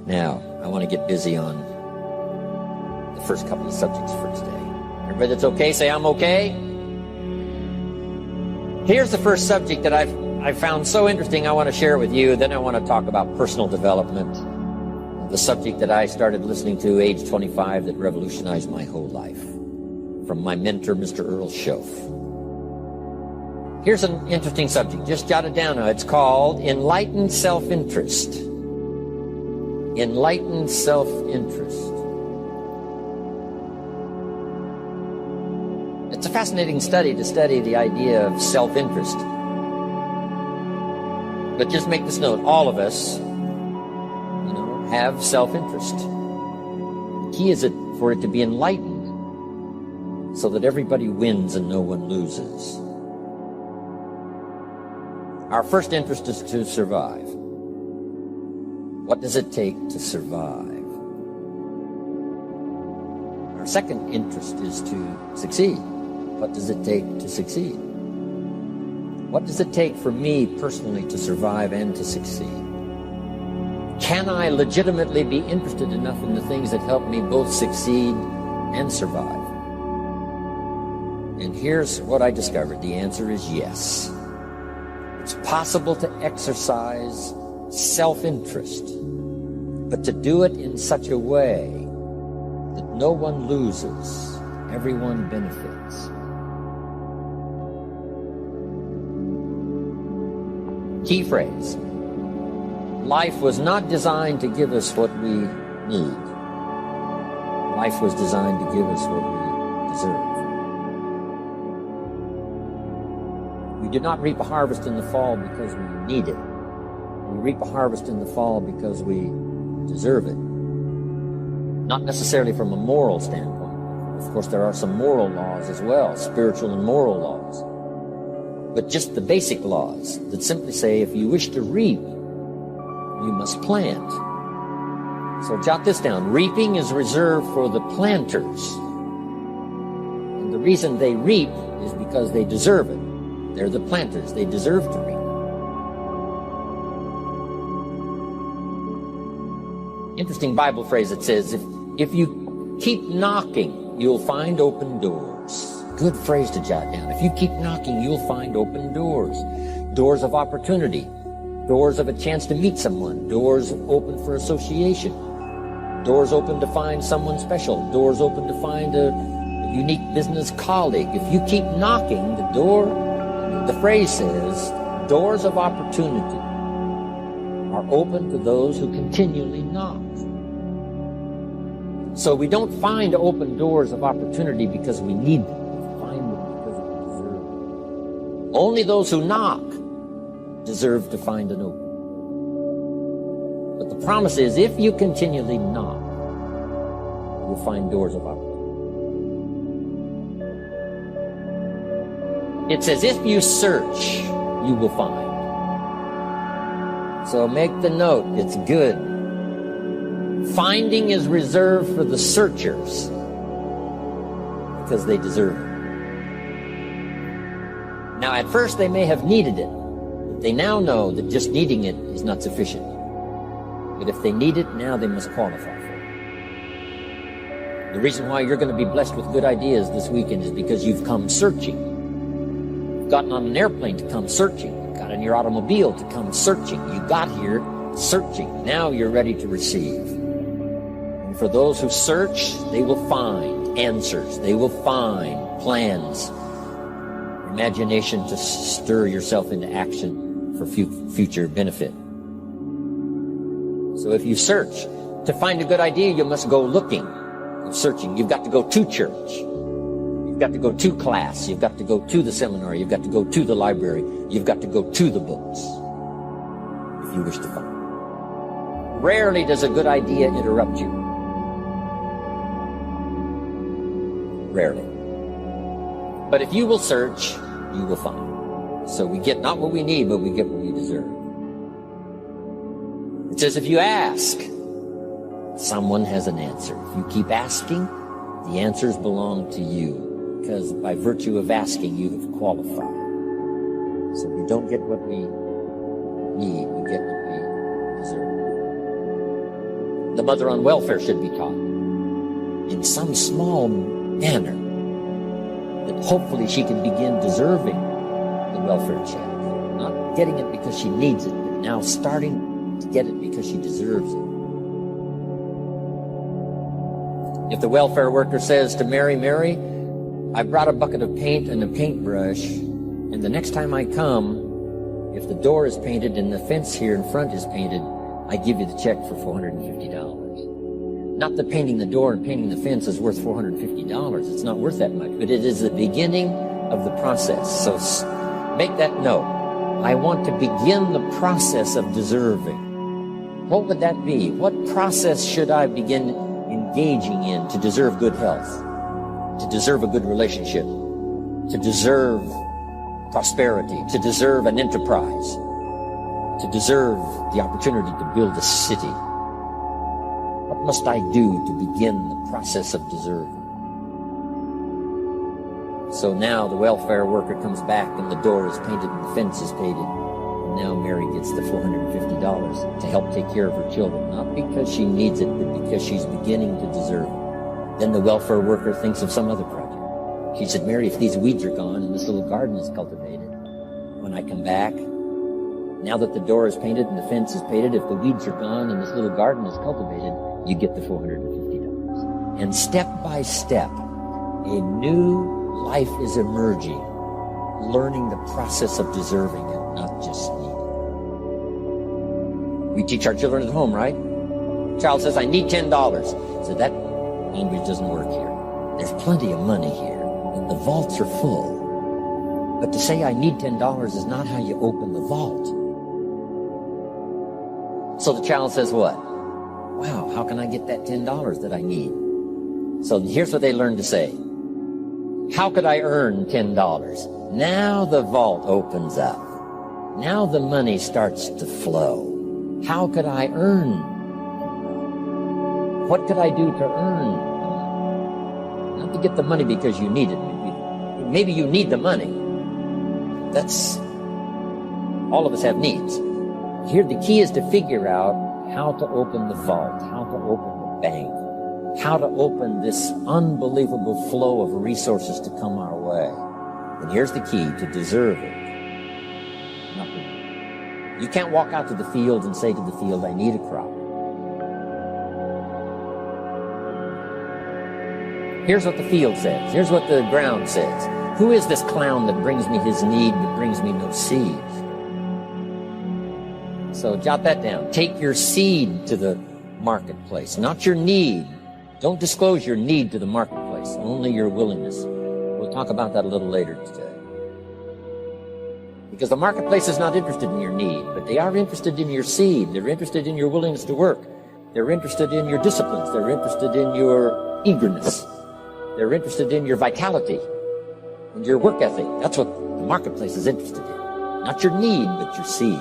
Now, I want to get busy on the first couple of subjects for today. Everybody that's okay, say I'm okay. Here's the first subject that I found so interesting I want to share with you. Then I want to talk about personal development, the subject that I started listening to age 25 that revolutionized my whole life, from my mentor, Mr. Earl Schoaf. Here's an interesting subject. Just jot it down now. It's called Enlightened Self-Interest. Enlightened Self-Interest. It's a fascinating study to study the idea of self-interest. But just make this note, all of us, have self-interest. The key is for it to be enlightened so that everybody wins and no one loses. Our first interest is to survive. What does it take to survive? Our second interest is to succeed. What does it take to succeed? What does it take for me personally to survive and to succeed? Can I legitimately be interested enough in the things that help me both succeed and survive? And here's what I discovered. The answer is yes. It's possible to exercise self-interest, but to do it in such a way that no one loses, everyone benefits. Key phrase. Life was not designed to give us what we need. Life was designed to give us what we deserve. We do not reap a harvest in the fall because we need it. We reap a harvest in the fall because we deserve it. Not necessarily from a moral standpoint. Of course, there are some moral laws as well, spiritual and moral laws. But just the basic laws that simply say if you wish to reap, you must plant. So jot this down. Reaping is reserved for the planters. And the reason they reap is because they deserve it. They're the planters. They deserve to reap. Interesting Bible phrase that says, if you keep knocking, you'll find open doors. Good phrase to jot down. If you keep knocking, you'll find open doors. Doors of opportunity. Doors of a chance to meet someone. Doors open for association. Doors open to find someone special. Doors open to find a unique business colleague. If you keep knocking, the phrase says, doors of opportunity are open to those who continually knock. So we don't find open doors of opportunity because we need them. We find them because we deserve them. Only those who knock deserve to find an open. But the promise is, if you continually knock, you'll find doors of opportunity. It says, if you search, you will find. So make the note, it's good. Finding is reserved for the searchers because they deserve it. Now, at first they may have needed it. They now know that just needing it is not sufficient. But if they need it, now they must qualify for it. The reason why you're going to be blessed with good ideas this weekend is because you've come searching. You've gotten on an airplane to come searching. You got in your automobile to come searching. You got here searching. Now you're ready to receive. And for those who search, they will find answers. They will find plans. Imagination to stir yourself into action for future benefit. So if you search to find a good idea, you must go looking, searching. You've got to go to church. You've got to go to class. You've got to go to the seminar. You've got to go to the library. You've got to go to the books if you wish to find. Rarely does a good idea interrupt you. Rarely. But if you will search, you will find. So we get not what we need, but we get what we deserve. It says if you ask, someone has an answer. If you keep asking, the answers belong to you. Because by virtue of asking, you have qualified. So we don't get what we need, we get what we deserve. the mother on welfare should be taught in some small manner, that hopefully she can begin deserving the welfare check. Not getting it because she needs it, but now starting to get it because she deserves it. If the welfare worker says to Mary, Mary, I brought a bucket of paint and a paintbrush, and the next time I come, if the door is painted and the fence here in front is painted, I give you the check for $450. Not that painting the door and painting the fence is worth $450. It's not worth that much, but it is the beginning of the process. So make that note. I want to begin the process of deserving. What would that be? What process should I begin engaging in to deserve good health, to deserve a good relationship, to deserve prosperity, to deserve an enterprise, to deserve the opportunity to build a city? What must I do to begin the process of deserving? So now the welfare worker comes back and the door is painted and the fence is painted. And now Mary gets the $450 to help take care of her children, not because she needs it, but because she's beginning to deserve it. Then the welfare worker thinks of some other project. She said, Mary, if these weeds are gone and this little garden is cultivated, when I come back, now that the door is painted and the fence is painted, if the weeds are gone and this little garden is cultivated, you get the $450. And step by step, a new life is emerging, learning the process of deserving it, not just needing. We teach our children at home, right? Child says, I need $10. So that language doesn't work here. There's plenty of money here, and the vaults are full. But to say I need $10 is not how you open the vault. So the child says what? Wow, how can I get that $10 that I need? So here's what they learn to say. How could I earn $10? Now the vault opens up. Now the money starts to flow. How could I earn? What could I do to earn? Not to get the money because you need it. Maybe you need the money. That's, all of us have needs. Here the key is to figure out how to open the vault, how to open the bank, how to open this unbelievable flow of resources to come our way. And here's the key to deserve it. Nothing. You can't walk out to the field and say to the field, I need a crop. Here's what the field says. Here's what the ground says. Who is this clown that brings me his need but brings me no seeds? So jot that down. Take your seed to the marketplace, not your need. Don't disclose your need to the marketplace, only your willingness. We'll talk about that a little later today. Because the marketplace is not interested in your need, but they are interested in your seed. They're interested in your willingness to work. They're interested in your disciplines. They're interested in your eagerness. They're interested in your vitality and your work ethic. That's what the marketplace is interested in. Not your need, but your seed.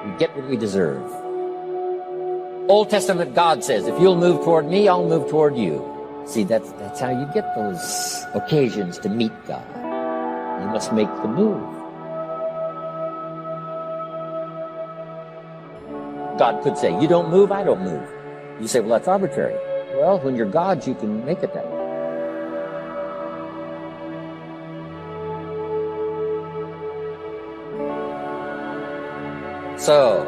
We get what we deserve. Old Testament God says, if you'll move toward me, I'll move toward you. See, that's how you get those occasions to meet God. You must make the move. God could say, you don't move, I don't move. You say, well, that's arbitrary. Well, when you're God, you can make it that way. So,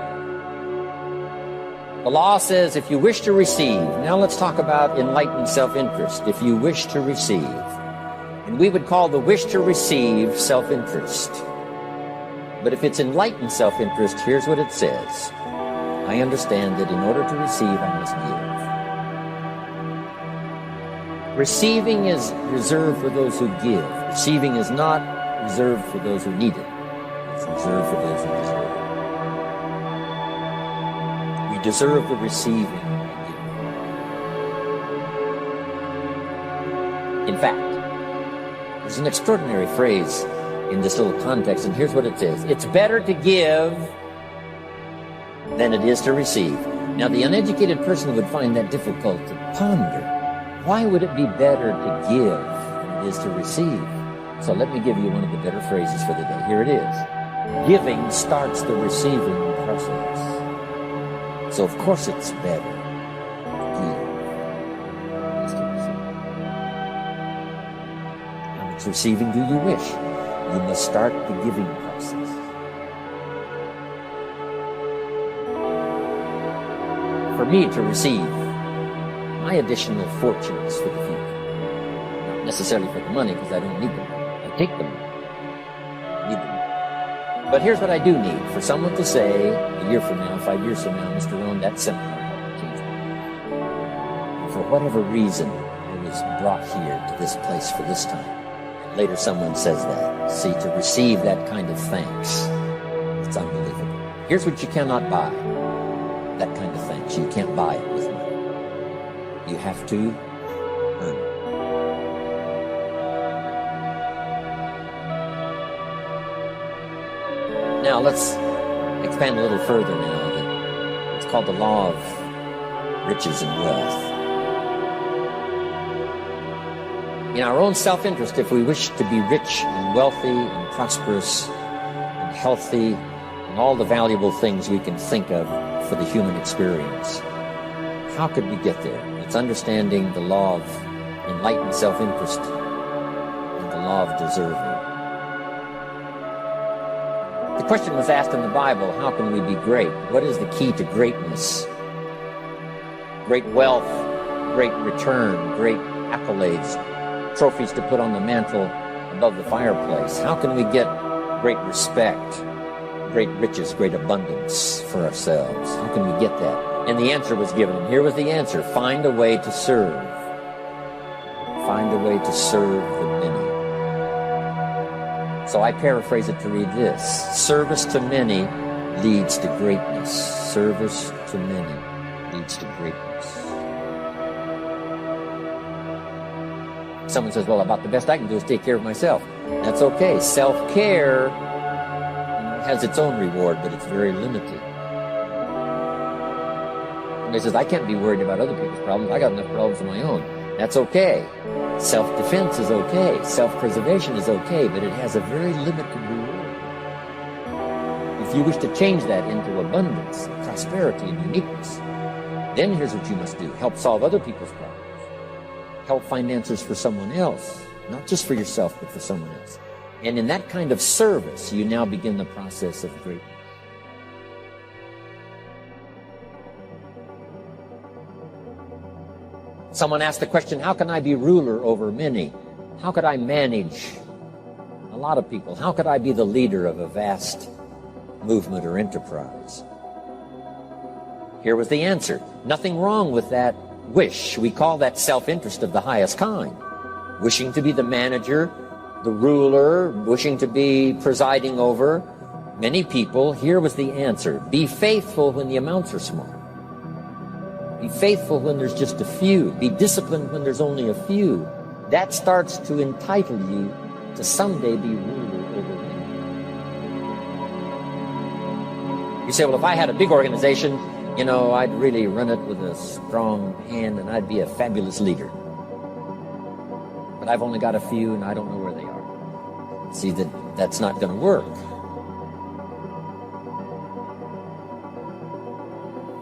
the law says if you wish to receive, now let's talk about enlightened self-interest. If you wish to receive, and we would call the wish to receive self-interest. But if it's enlightened self-interest, here's what it says. I understand that in order to receive, I must give. Receiving is reserved for those who give. Receiving is not reserved for those who need it. It's reserved for those who deserve it. We deserve the receiving. In fact, there's an extraordinary phrase in this little context, and here's what it says. It's better to give than it is to receive. Now, the uneducated person would find that difficult to ponder. Why would it be better to give than it is to receive? So let me give you one of the better phrases for the day. Here it is. Giving starts the receiving process. So of course it's better to give as to receive. How much receiving do you wish? You must start the giving process. For me to receive my additional fortunes for the future, not necessarily for the money, because I don't need them. I take them. I need them. But here's what I do need: for someone to say a year from now, 5 years from now, Mr. Rohn, that seminar changed my life. For whatever reason, I was brought here to this place for this time. And later someone says that. See, to receive that kind of thanks, it's unbelievable. Here's what you cannot buy: that kind of thanks. You can't buy it with money. You have to earn it. Now let's expand a little further now. It's called the law of riches and wealth. In our own self-interest, if we wish to be rich and wealthy and prosperous and healthy and all the valuable things we can think of for the human experience, how could we get there? It's understanding the law of enlightened self-interest and the law of deserving. The question was asked in the Bible, how can we be great? What is the key to greatness? Great wealth, great return, great accolades, trophies to put on the mantle above the fireplace. How can we get great respect, great riches, great abundance for ourselves? How can we get that? And the answer was given. And here was the answer: find a way to serve. Find a way to serve the many. So I paraphrase it to read this: service to many leads to greatness. Service to many leads to greatness. Someone says, well, about the best I can do is take care of myself. That's okay. Self-care has its own reward, but it's very limited. Somebody says, I can't be worried about other people's problems. I got enough problems of my own. That's okay. Self-defense is okay. Self-preservation is okay, but it has a very limited reward. If you wish to change that into abundance, prosperity, and uniqueness, then here's what you must do: help solve other people's problems. Help find answers for someone else, not just for yourself, but for someone else. And in that kind of service, you now begin the process of greatness. Someone asked the question, how can I be ruler over many? How could I manage a lot of people? How could I be the leader of a vast movement or enterprise? Here was the answer: nothing wrong with that wish. We call that self-interest of the highest kind. Wishing to be the manager, the ruler, wishing to be presiding over many people. Here was the answer: be faithful when the amounts are small. Be faithful when there's just a few. Be disciplined when there's only a few. That starts to entitle you to someday be ruler over many. You say, well, if I had a big organization, you know, I'd really run it with a strong hand and I'd be a fabulous leader. But I've only got a few and I don't know where they are. See, that's not going to work.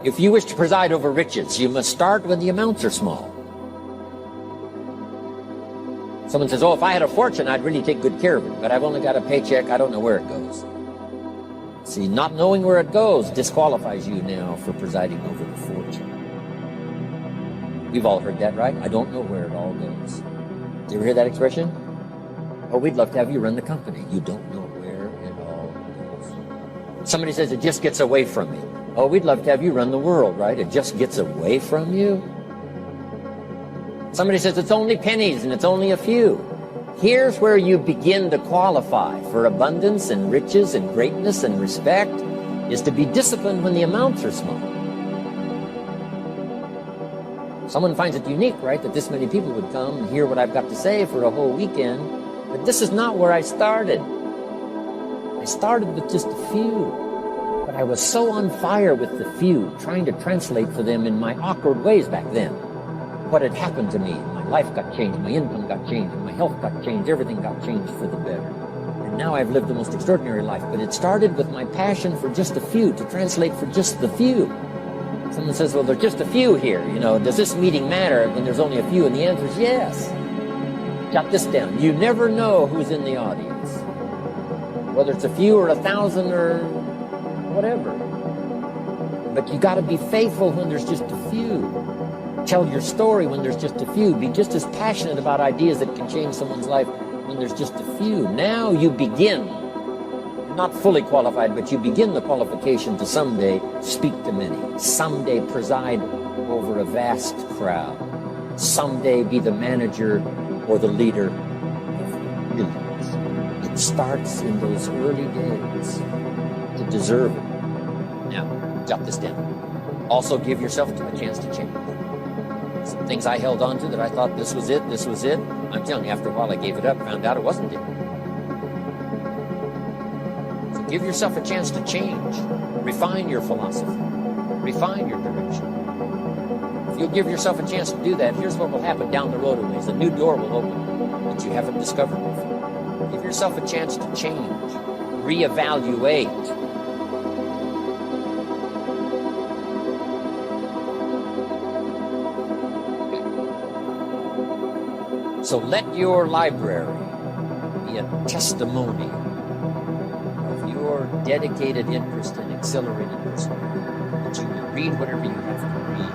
If you wish to preside over riches, you must start when the amounts are small. Someone says, oh, if I had a fortune, I'd really take good care of it, but I've only got a paycheck, I don't know where it goes. See, not knowing where it goes disqualifies you now for presiding over the fortune. We've all heard that, right? I don't know where it all goes. Did you ever hear that expression? Oh, we'd love to have you run the company. You don't know where it all goes. Somebody says, it just gets away from me. Oh, we'd love to have you run the world, right? It just gets away from you. Somebody says, it's only pennies and it's only a few. Here's where you begin to qualify for abundance and riches and greatness and respect, is to be disciplined when the amounts are small. Someone finds it unique, right, that this many people would come and hear what I've got to say for a whole weekend, but this is not where I started. I started with just a few, but I was so on fire with the few, trying to translate for them in my awkward ways back then what had happened to me. My life got changed, my income got changed, my health got changed, everything got changed for the better. And now I've lived the most extraordinary life. But it started with my passion for just a few, to translate for just the few. Someone says, well, there's just a few here. Does this meeting matter when there's only a few? And the answer is yes. Jot this down. You never know who's in the audience, whether it's a few or 1,000 or whatever. But you got to be faithful when there's just a few. Tell your story when there's just a few. Be just as passionate about ideas that can change someone's life when there's just a few. Now you begin, not fully qualified, but you begin the qualification to someday speak to many, someday preside over a vast crowd, someday be the manager or the leader of millions. It starts in those early days to deserve it. Now, jot this down. Also give yourself a chance to change. Some things I held on to that I thought this was it. I'm telling you, after a while I gave it up, found out it wasn't it. So give yourself a chance to change. Refine your philosophy. Refine your direction. If you'll give yourself a chance to do that, here's what will happen down the road a ways. A new door will open that you haven't discovered before. Give yourself a chance to change. Reevaluate. So let your library be a testimony of your dedicated interest and accelerated pursuit. That you will read whatever you have to read.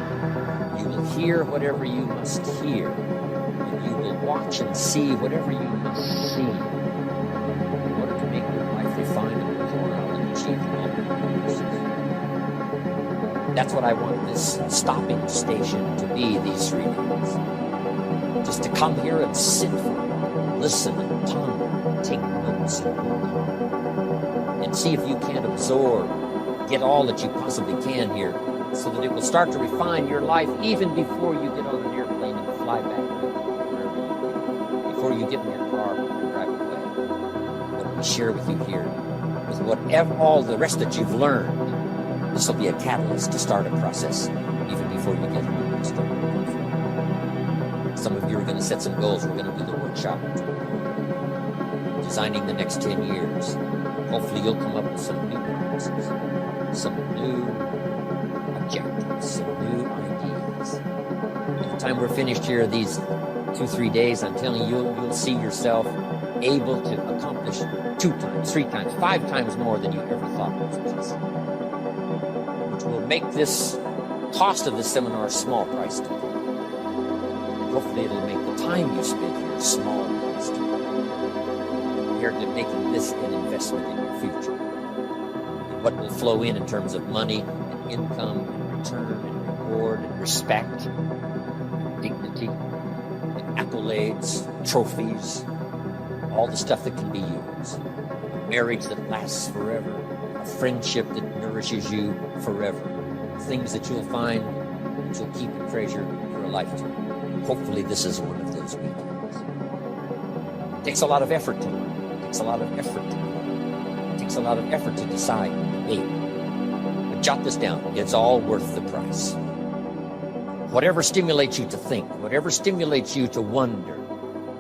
You will hear whatever you must hear. And you will watch and see whatever you must see in order to make your life refinable, plural, and achieve all your purposes. That's what I want this stopping station to be these 3 days. Just to come here and sit for a while, listen and ponder, and take notes and hold on, and see if you can absorb, get all that you possibly can here, so that it will start to refine your life even before you get on an airplane and fly back wherever you go, before you get in your car and drive away. What we share with you here, with whatever all the rest that you've learned, this will be a catalyst to start a process even before you get home and start. Some of you are going to set some goals. We're going to do the workshop, designing the next 10 years. Hopefully you'll come up with some new promises, some new objectives, some new ideas. By the time we're finished here, these 2-3 days, I'm telling you, you'll see yourself able to accomplish 2 times, 3 times, 5 times more than you ever thought was possible, which will make this cost of this seminar a small price to pay. Hopefully it'll make the time you spend here a small price to pay, compared to making this an investment in your future. And what will flow in terms of money and income and return and reward and respect, and dignity and accolades, trophies, all the stuff that can be used. A marriage that lasts forever, a friendship that nourishes you forever, things that you'll find that you'll keep and treasure for a lifetime. Hopefully this is one of those weekends. It takes a lot of effort to learn. It takes a lot of effort to learn. It takes a lot of effort to decide, hey, but jot this down. It's all worth the price. Whatever stimulates you to think, whatever stimulates you to wonder,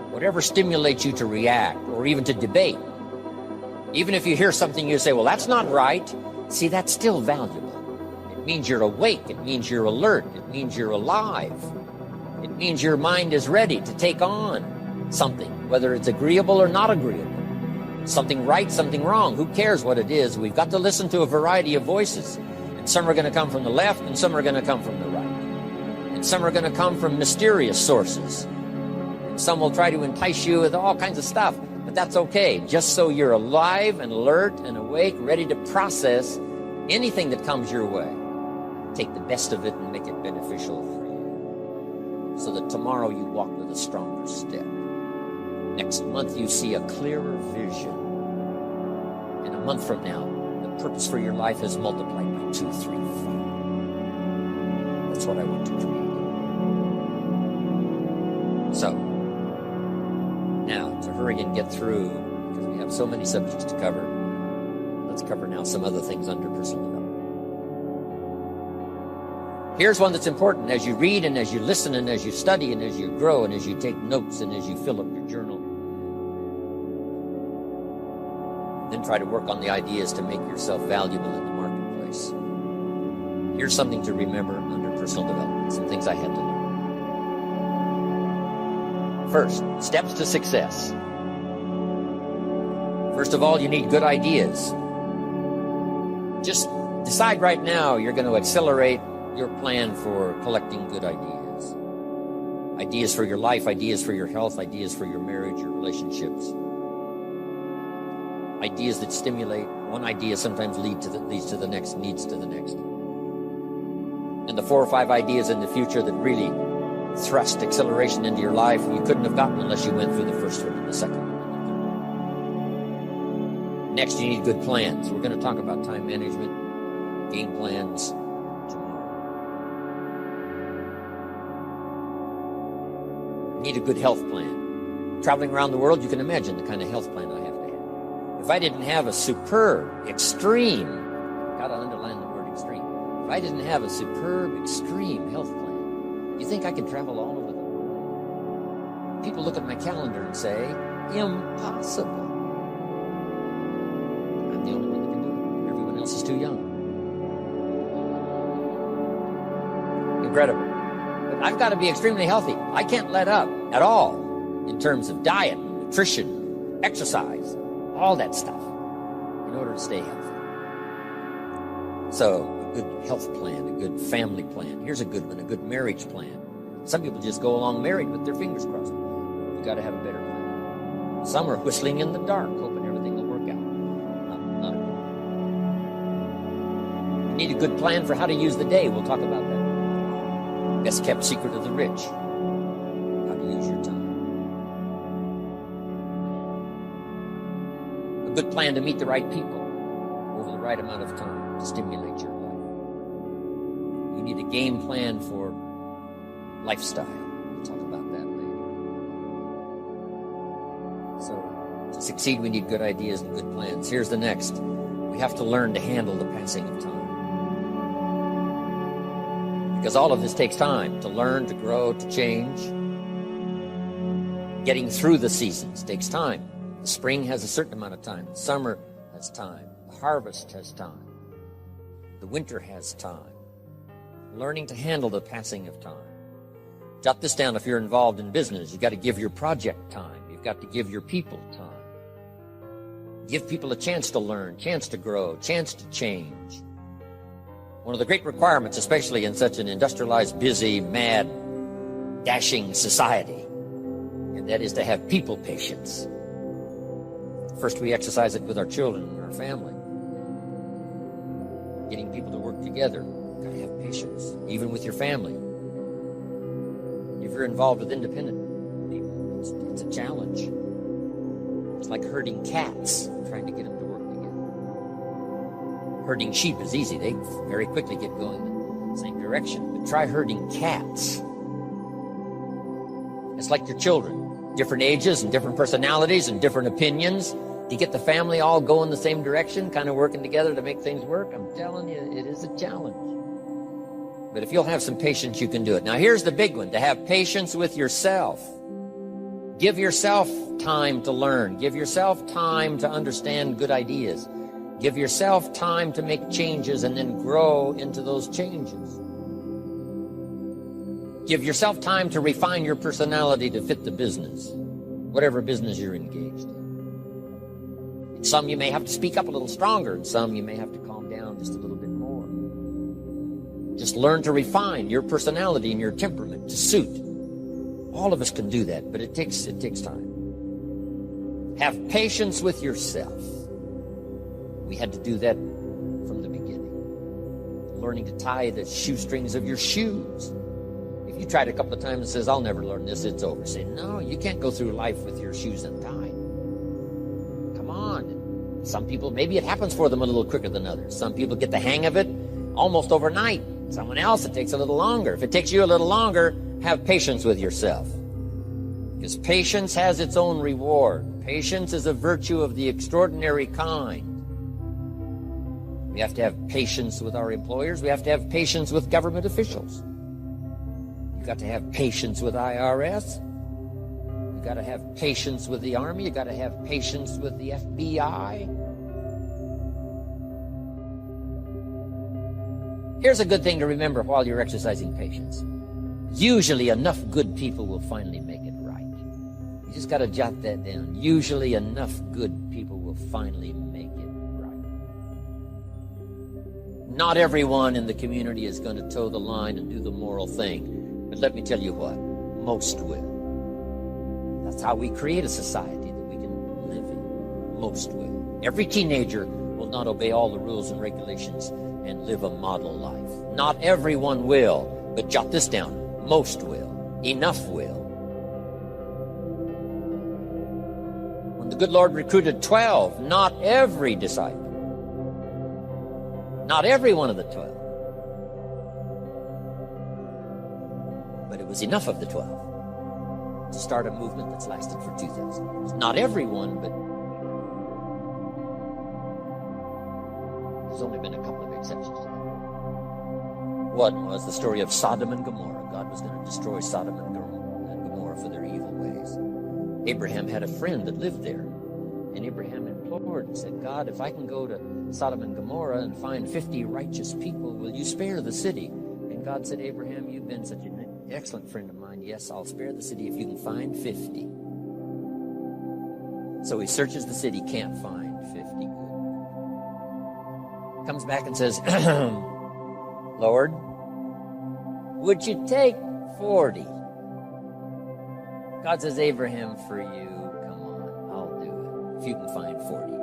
whatever stimulates you to react or even to debate, even if you hear something you say, well, that's not right, see, that's still valuable. It means you're awake. It means you're alert. It means you're alive. It means your mind is ready to take on something, whether it's agreeable or not agreeable. Something right, something wrong. Who cares what it is? We've got to listen to a variety of voices. And some are going to come from the left, and some are going to come from the right. And some are going to come from mysterious sources. And some will try to entice you with all kinds of stuff. But that's okay, just so you're alive and alert and awake, ready to process anything that comes your way. Take the best of it and make it beneficial for you, so that tomorrow you walk with a stronger step. Next month you see a clearer vision. And a month from now, the purpose for your life is multiplied by 2, 3, 5. That's what I want to create. So, now to hurry and get through, because we have so many subjects to cover, let's cover now some other things under personal development. Here's one that's important as you read and as you listen and as you study and as you grow and as you take notes and as you fill up your journal. then try to work on the ideas to make yourself valuable in the marketplace. Here's something to remember under personal development, some things I had to learn. First, steps to success. First of all, you need good ideas. Just decide right now you're going to accelerate your plan for collecting good ideas. Ideas for your life, ideas for your health, ideas for your marriage, your relationships. Ideas that stimulate. One idea sometimes leads to the next, leads to the next. And the 4 or 5 ideas in the future that really thrust acceleration into your life, you couldn't have gotten unless you went through the first one and the second one and the third one. Next, you need good plans. We're going to talk about time management, game plans tomorrow. You need a good health plan. Traveling around the world, you can imagine the kind of health plan I have to have. If I didn't have a superb, extreme, gotta underline the word extreme. If I didn't have a superb, extreme health plan, you think I could travel all over the world? People look at my calendar and say, impossible. I'm the only one that can do it. Everyone else is too young. Incredible. But I've got to be extremely healthy. I can't let up at all in terms of diet, nutrition, exercise, all that stuff in order to stay healthy. So a good health plan, a good family plan. Here's a good one, a good marriage plan. Some people just go along married with their fingers crossed. You've got to have a better plan. Some are whistling in the dark, hoping everything will work out. Not a good one. You need a good plan for how to use the day. We'll talk about that. Best kept secret of the rich. How to use your time. A good plan to meet the right people over the right amount of time to stimulate your life. You need a game plan for lifestyle. We'll talk about that later. So, to succeed, we need good ideas and good plans. Here's the next. We have to learn to handle the passing of time. Because all of this takes time to learn, to grow, to change. Getting through the seasons takes time. The spring has a certain amount of time. The summer has time. The harvest has time. The winter has time. Learning to handle the passing of time. Jot this down if you're involved in business. You've got to give your project time. You've got to give your people time. Give people a chance to learn, chance to grow, chance to change. One of the great requirements, especially in such an industrialized, busy, mad, dashing society, and that is to have people patience. First, we exercise it with our children and our family. Getting people to work together. You've got to have patience, even with your family. If you're involved with independent people, it's a challenge. It's like herding cats, trying to get them to work together. Herding sheep is easy. They very quickly get going in the same direction. But try herding cats. It's like your children. Different ages and different personalities and different opinions. You get the family all going the same direction, kind of working together to make things work. I'm telling you, it is a challenge. But if you'll have some patience, you can do it. Now, here's the big one, to have patience with yourself. Give yourself time to learn. Give yourself time to understand good ideas. Give yourself time to make changes and then grow into those changes. Give yourself time to refine your personality to fit the business, whatever business you're engaged in. In some you may have to speak up a little stronger, and some you may have to calm down just a little bit more. Just learn to refine your personality and your temperament to suit. All of us can do that, but it takes time. Have patience with yourself. We had to do that from the beginning. Learning to tie the shoestrings of your shoes. If you tried a couple of times and says, I'll never learn this, it's over. Say, no, you can't go through life with your shoes untied. Come on. Some people, maybe it happens for them a little quicker than others. Some people get the hang of it almost overnight. Someone else, it takes a little longer. If it takes you a little longer, have patience with yourself. Because patience has its own reward. Patience is a virtue of the extraordinary kind. We have to have patience with our employers. We have to have patience with government officials. You've got to have patience with IRS. You've got to have patience with the Army. You've got to have patience with the FBI. Here's a good thing to remember while you're exercising patience. Usually enough good people will finally make it right. You just got to jot that down. Usually enough good people will finally make it right. Not everyone in the community is going to toe the line and do the moral thing. But let me tell you what, most will. That's how we create a society that we can live in. Most will. Every teenager will not obey all the rules and regulations and live a model life. Not everyone will, but jot this down. Most will. Enough will. When the good Lord recruited 12, not every disciple, not every one of the 12, but it was enough of the 12 to start a movement that's lasted for 2,000 years. Not everyone, but there's only been a couple of exceptions to that. One was the story of Sodom and Gomorrah. God was going to destroy Sodom and Gomorrah for their evil ways. Abraham had a friend that lived there. And Abraham implored and said, God, if I can go to Sodom and Gomorrah and find 50 righteous people, will you spare the city? And God said, Abraham, you've been such an excellent friend of mine. Yes, I'll spare the city if you can find 50. So he searches the city, can't find 50 good. Comes back and says, Lord, would you take 40? God says, Abraham, for you, come on, I'll do it. If you can find 40.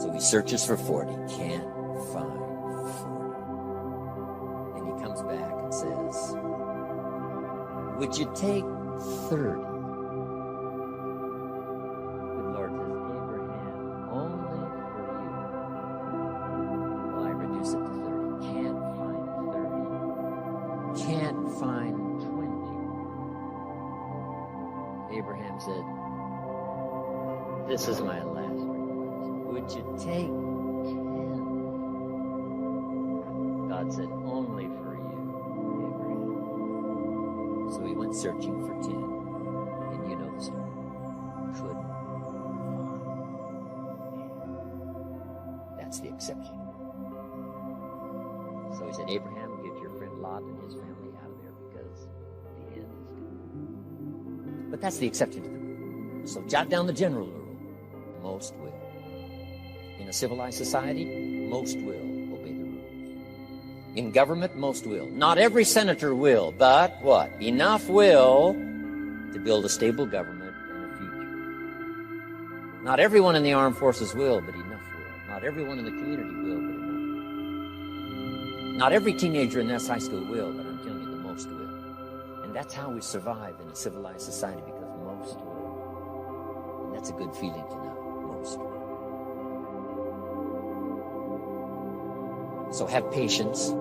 So he searches for 40, can't find 40. And he comes back and says, would you take 30? Good Lord says, Abraham, only for you. Well, I reduce it to 30. Can't find 30. Can't find 20. Abraham said, this is my last request. Would you take 10? God said, only for you, Abraham. So he went searching for 10. And you know the story. Couldn't find. That's the exception. So he said, Abraham, get your friend Lot and his family out of there because the end is coming. But that's the exception to the rule. So jot down the general rule. Most will. In a civilized society, most will obey the rules. In government, most will. Not every senator will, but what? Enough will to build a stable government and a future. Not everyone in the armed forces will, but enough will. Not everyone in the community will, but enough will. Not every teenager in this high school will, but I'm telling you, the most will. And that's how we survive in a civilized society, because most will. And that's a good feeling to know. Most will. So have patience.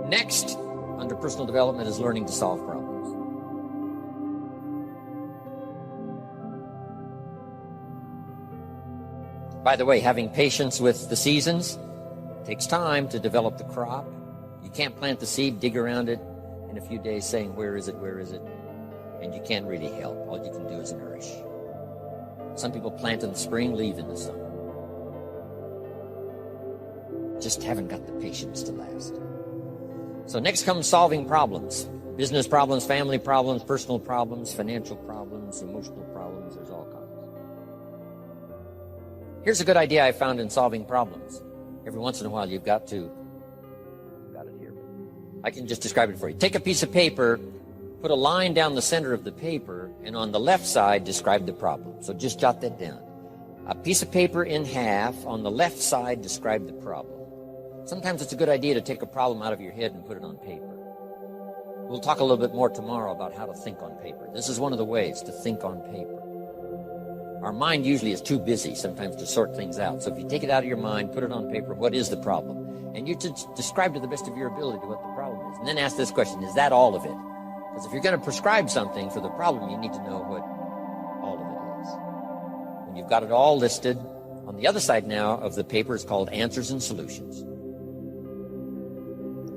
Next, under personal development, is learning to solve problems. By the way, having patience with the seasons takes time to develop the crop. You can't plant the seed, dig around it in a few days saying, where is it, where is it? And you can't really help. All you can do is nourish. Some people plant in the spring, leave in the summer. Just haven't got the patience to last. So next comes solving problems. Business problems, family problems, personal problems, financial problems, emotional problems. There's all kinds. Here's a good idea I found in solving problems. Every once in a while you've got it here. I can just describe it for you. Take a piece of paper, put a line down the center of the paper, and on the left side describe the problem. So just jot that down. A piece of paper in half, on the left side describe the problem. Sometimes it's a good idea to take a problem out of your head and put it on paper. We'll talk a little bit more tomorrow about how to think on paper. This is one of the ways to think on paper. Our mind usually is too busy sometimes to sort things out. So if you take it out of your mind, put it on paper, what is the problem? And you just describe to the best of your ability what the problem is. And then ask this question, is that all of it? Because if you're going to prescribe something for the problem, you need to know what all of it is. When you've got it all listed, on the other side now of the paper is called answers and solutions.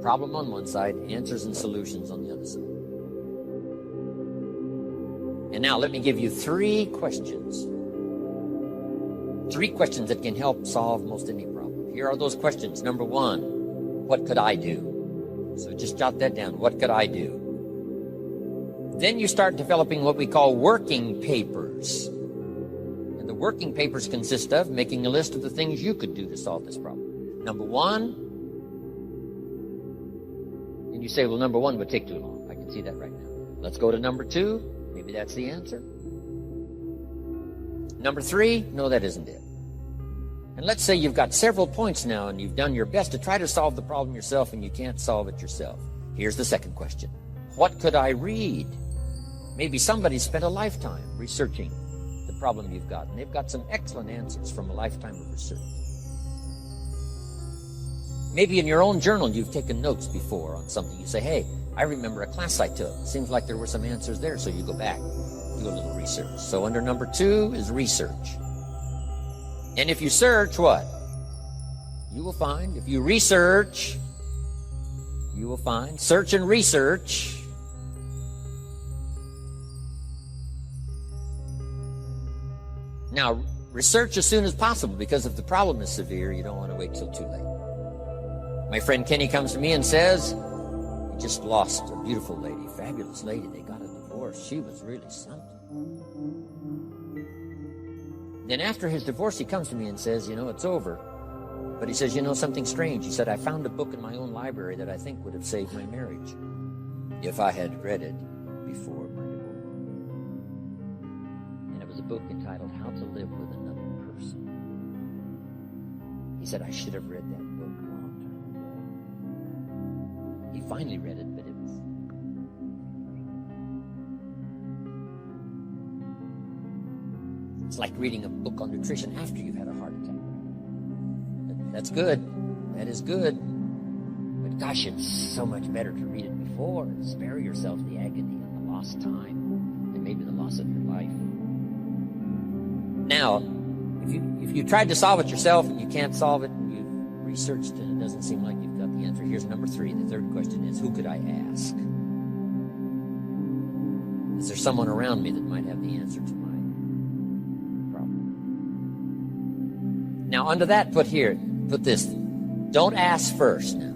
Problem on one side, answers and solutions on the other side. And now let me give you three questions. Three questions that can help solve most any problem. Here are those questions. Number one, what could I do? So just jot that down. What could I do? Then you start developing what we call working papers. And the working papers consist of making a list of the things you could do to solve this problem. Number one, and you say, well, number one would take too long. I can see that right now. Let's go to number two. Maybe that's the answer. Number three, no, that isn't it. And let's say you've got several points now and you've done your best to try to solve the problem yourself and you can't solve it yourself. Here's the second question. What could I read? Maybe somebody spent a lifetime researching the problem you've got, and they've got some excellent answers from a lifetime of research. Maybe in your own journal you've taken notes before on something. You say, hey, I remember a class I took. Seems like there were some answers there, so you go back, do a little research. So under number two is research. And if you search, what? You will find. If you research, you will find. Search and research. Now, research as soon as possible, because if the problem is severe, you don't want to wait till too late. My friend Kenny comes to me and says, he just lost a beautiful lady, fabulous lady. They got a divorce. She was really something. Then after his divorce, he comes to me and says, you know, it's over. But he says, you know, something strange. He said, I found a book in my own library that I think would have saved my marriage if I had read it before my divorce. And it was a book entitled How to Live with Another Person. He said, I should have read that book a long time ago. He finally read it, but it was... It's like reading a book on nutrition after you've had a heart attack. That's good. That is good. But gosh, it's so much better to read it before and spare yourself the agony and the lost time and maybe the loss of your life. Now, if you tried to solve it yourself and you can't solve it and you've researched and it doesn't seem like you've got the answer, here's number three. The third question is, who could I ask? Is there someone around me that might have the answer to my problem? Now, under that, put this. Don't ask first now.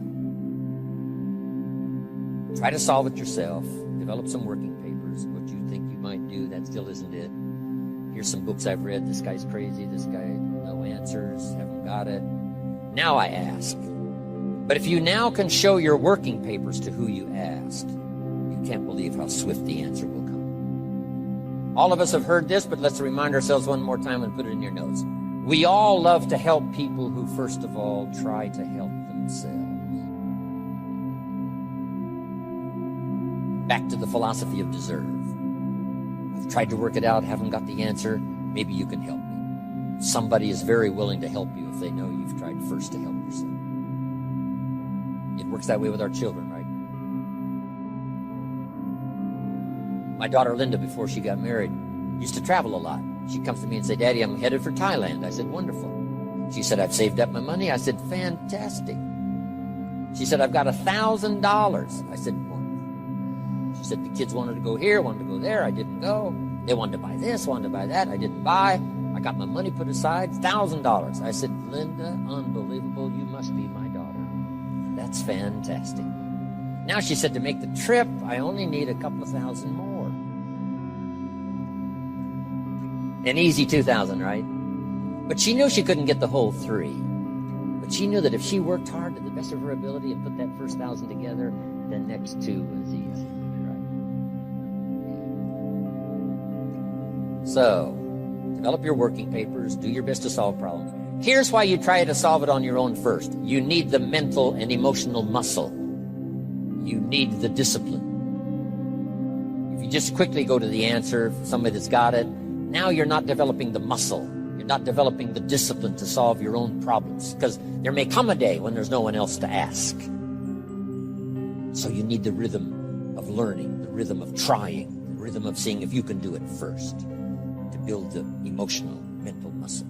Try to solve it yourself. Develop some working papers. What you think you might do, that still isn't it. Here's some books I've read. This guy's crazy. This guy, no answers. Haven't got it. Now I ask. But if you now can show your working papers to who you asked, you can't believe how swift the answer will come. All of us have heard this, but let's remind ourselves one more time and put it in your notes. We all love to help people who, first of all, try to help themselves. Back to the philosophy of deserve. I've tried to work it out, haven't got the answer. Maybe you can help me. Somebody is very willing to help you if they know you've tried first to help yourself. It works that way with our children, right? My daughter Linda, before she got married, used to travel a lot. She comes to me and said, Daddy, I'm headed for Thailand. I said, wonderful. She said, I've saved up my money. I said, fantastic. She said, I've got $1,000. I said, wonderful. She said, the kids wanted to go here, wanted to go there. I didn't go. They wanted to buy this, wanted to buy that. I didn't buy. I got my money put aside, $1,000. I said, Linda, unbelievable. You must be my daughter. That's fantastic. Now she said, to make the trip, I only need a couple of thousand more. An easy 2,000, right? But she knew she couldn't get the whole 3. But she knew that if she worked hard to the best of her ability and put that first 1,000 together, the next 2 was easy, right? So, develop your working papers, do your best to solve problems. Here's why you try to solve it on your own first. You need the mental and emotional muscle. You need the discipline. If you just quickly go to the answer, somebody that's got it, now you're not developing the muscle. You're not developing the discipline to solve your own problems, because there may come a day when there's no one else to ask. So you need the rhythm of learning, the rhythm of trying, the rhythm of seeing if you can do it first, to build the emotional, mental muscle.